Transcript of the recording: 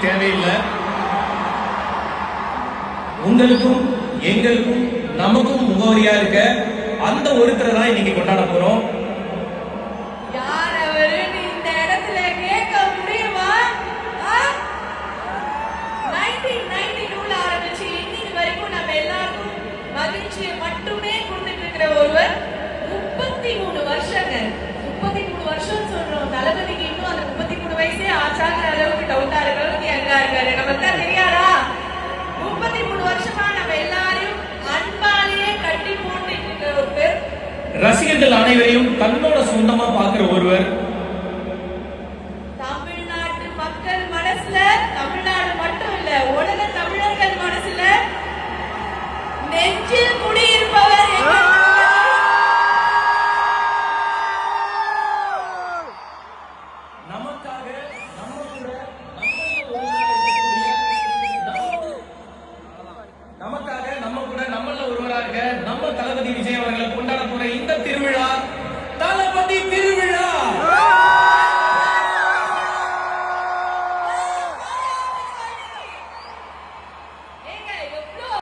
தேவையில்லை. உங்களுக்கும் எங்களுக்கும் நமக்கும் முகவரியா இருக்க அந்த ஒருத்தரை தான் இன்னைக்கு கொண்டாட போறோம். யார் அவரு இந்த இடத்துல கேட்க முடியுமா? 1992ல ஆரம்பிச்சு இன்னைக்கு வரைக்கும் நம்ம எல்லாருக்கும் மகிழ்ச்சியை மட்டுமே கொடுத்துட்டு இருக்கிற ஒருவர் 33 வருஷங்க. 33 வருஷம் சொல்றோம். தளபதிக்கு இன்னும் அந்த 33 வயசே ஆச்சாங்கிற அளவுக்கு டவுட்டா இருக்கிற அளவுக்கு எங்கா இருக்காரு. நமக்கு தான் தெரியாதா? 33 வருஷமா நம்ம எல்லாரையும் அன்பாலேயே கட்டி போட்டு இருக்கிற ஒருவர், ரசிகர்கள் அனைவரையும் தன்னோட சொந்தமா பார்க்கிற ஒருவர், தமிழ்நாட்டு மக்கள் மனசுல, தமிழ்நாடு மட்டும் இல்ல உலக தமிழர்கள் மனசுல நெஞ்சில் குடியிருப்பவர் நமக்காக நம்ம கூட நம்மள ஒருவராக நம்ம தளபதி விஜய் அவர்களை கொண்டாட போற இந்த திருவிழா